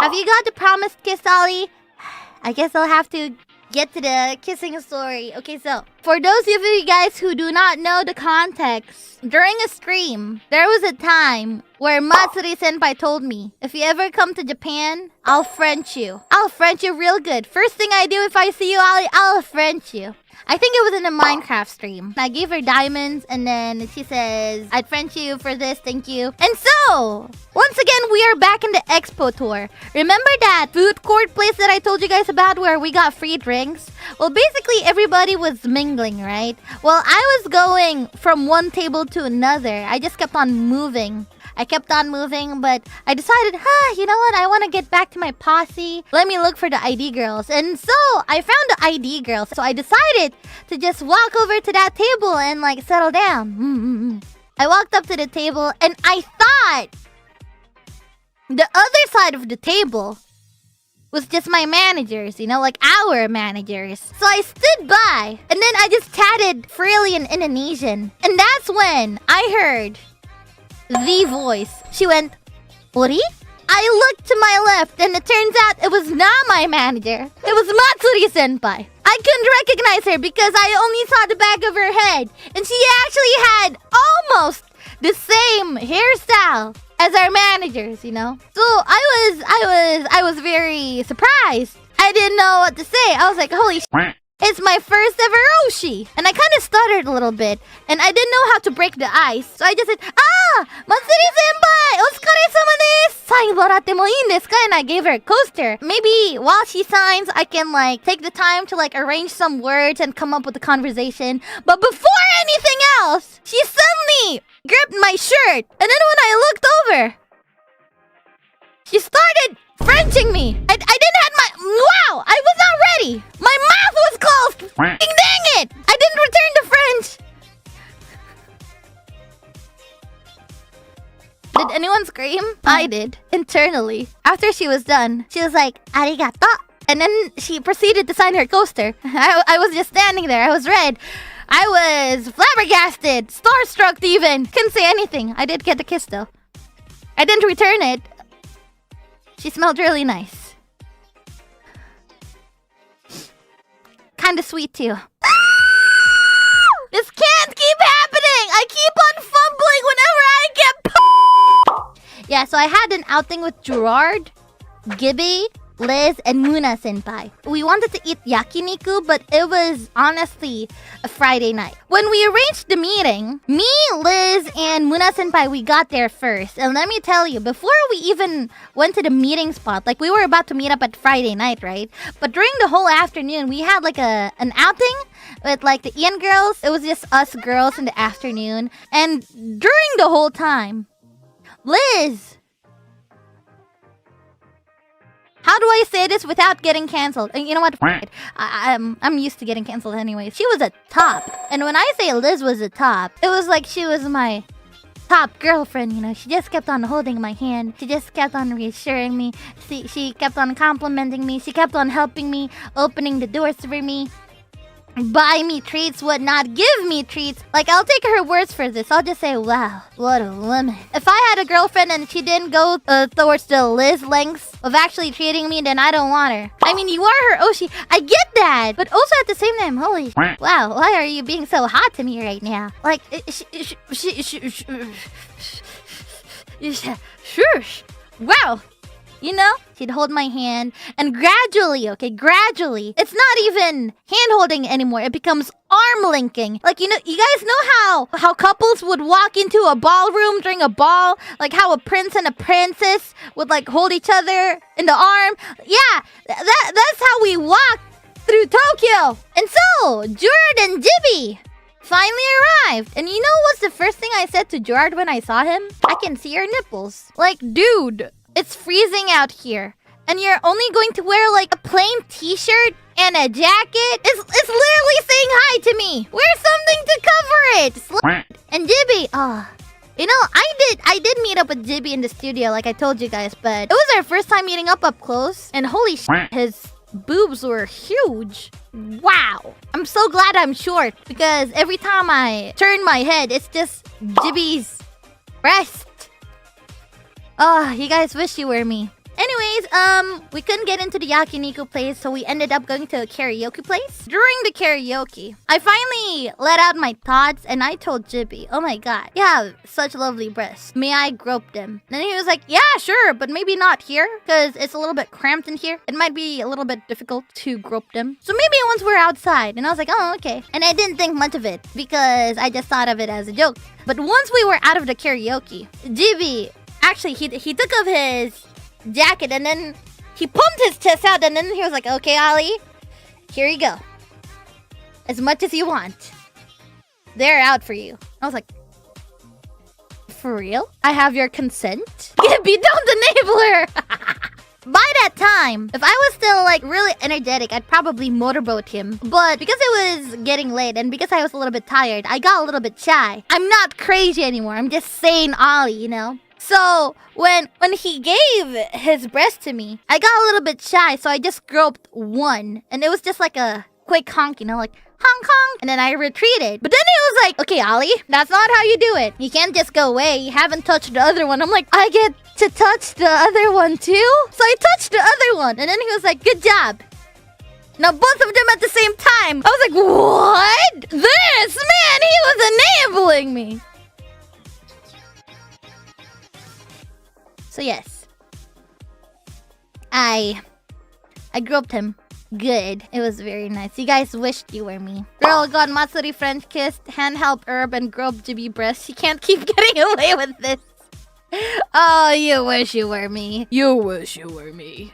Have you got the promised kiss, Ollie? I guess I'll have to get to the kissing story. Okay, so for those of you guys who do not know the context, during a stream, there was a time where Matsuri Senpai told me, if you ever come to Japan, I'll French you. I'll French you real good. First thing I do if I see you, Ollie, I'll French you. I think it was in a Minecraft stream. I gave her diamonds and then she says, I'd French you for this, thank you. And so, once again, we are back in the expo tour. Remember that food court place that I told you guys about where we got free drinks? Well, basically everybody was mingling, right? Well, I was going from one table to another. I just kept on moving. I kept on moving, but I decided, you know what? I want to get back to my posse. Let me look for the ID girls. And so I found the ID girls. So I decided to just walk over to that table and like settle down. I walked up to the table and I thought the other side of the table was just my managers, you know, like our managers. So I stood by and then I just chatted freely in Indonesian. And that's when I heard the voice. She went, Ollie? I looked to my left and it turns out it was not my manager. It was Matsuri Senpai. I couldn't recognize her because I only saw the back of her head. And she actually had almost the same hairstyle as our managers, you know? So I was very surprised. I didn't know what to say. I was like, holy shit. It's my first ever Oshi! And I kind of stuttered a little bit. And I didn't know how to break the ice. So I just said, Matsuri-senpai! Otsukare-sama desu! Sign waratte mo ii desu ka? And I gave her a coaster. Maybe while she signs, I can like take the time to like arrange some words and come up with a conversation. But before anything else, she suddenly gripped my shirt. And then when I looked over, she started Frenching me. I didn't have my... Wow! I was not ready. My mouth was closed. Dang it! I didn't return the French. Did anyone scream? I did. Internally. After she was done, she was like, arigato. And then she proceeded to sign her coaster. I was just standing there. I was red. I was flabbergasted. Starstruck even. Couldn't say anything. I did get the kiss though. I didn't return it. She smelled really nice. Kinda sweet too. This can't keep happening! I keep on fumbling whenever I get Yeah, so I had an outing with Gerard, Gibby, Liz, and Muna Senpai. We wanted to eat yakiniku, but it was honestly a Friday night. When we arranged the meeting, me, Liz, and Muna Senpai, we got there first. And let me tell you, before we even went to the meeting spot, like we were about to meet up at Friday night, right? But during the whole afternoon, we had like an outing with like the Ian girls. It was just us girls in the afternoon. And during the whole time, Liz... How do I say this without getting canceled? You know what? I'm used to getting canceled anyway. She was a top. And when I say Liz was a top, it was like she was my top girlfriend, you know. She just kept on holding my hand. She just kept on reassuring me. She kept on complimenting me. She kept on helping me, opening the doors for me. Buy me treats, whatnot, give me treats. Like, I'll take her words for this. I'll just say, wow, what a woman. If I had a girlfriend and she didn't go towards the Liz lengths of actually treating me, then I don't want her. I mean, you are her Oshi. I get that. But also at the same time, holy wow, why are you being so hot to me right now? Like, shush. Wow. You know, she'd hold my hand and gradually, it's not even hand-holding anymore. It becomes arm-linking. Like, you know, you guys know how couples would walk into a ballroom during a ball? Like how a prince and a princess would like hold each other in the arm? Yeah, that's how we walked through Tokyo. And so, Gerard and Jibby finally arrived. And you know what's the first thing I said to Gerard when I saw him? I can see your nipples. Like, dude... It's freezing out here. And you're only going to wear like a plain t-shirt and a jacket? It's literally saying hi to me. Wear something to cover it. And Jibby, you know, I did meet up with Jibby in the studio like I told you guys, but it was our first time meeting up close. And holy shit, his boobs were huge. Wow. I'm so glad I'm short because every time I turn my head, it's just Jibby's breast. Oh, you guys wish you were me. Anyways, we couldn't get into the yakiniku place, so we ended up going to a karaoke place. During the karaoke, I finally let out my thoughts and I told Jibby, oh my god, you have such lovely breasts. May I grope them? And he was like, yeah, sure, but maybe not here, because it's a little bit cramped in here. It might be a little bit difficult to grope them. So maybe once we're outside. And I was like, oh, okay. And I didn't think much of it, because I just thought of it as a joke. But once we were out of the karaoke, Jibby, actually, he took off his jacket and then he pumped his chest out and then he was like, okay, Ollie, here you go. As much as you want. They're out for you. I was like, for real? I have your consent? Gibby, don't enable her! By that time, if I was still like really energetic, I'd probably motorboat him. But because it was getting late and because I was a little bit tired, I got a little bit shy. I'm not crazy anymore. I'm just saying Ollie, you know? So when he gave his breast to me, I got a little bit shy, so I just groped one. And it was just like a quick honk, you know, like honk honk. And then I retreated. But then he was like, okay, Ollie, that's not how you do it. You can't just go away. You haven't touched the other one. I'm like, I get to touch the other one too? So I touched the other one. And then he was like, good job. Now both of them at the same time. I was like, what? This man, he was enabling me. So yes, I groped him. Good. It was very nice. You guys wished you were me. Girl got Matsuri French kissed, hand help herb, and groped Jibby breast. She can't keep getting away with this. Oh, you wish you were me. You wish you were me.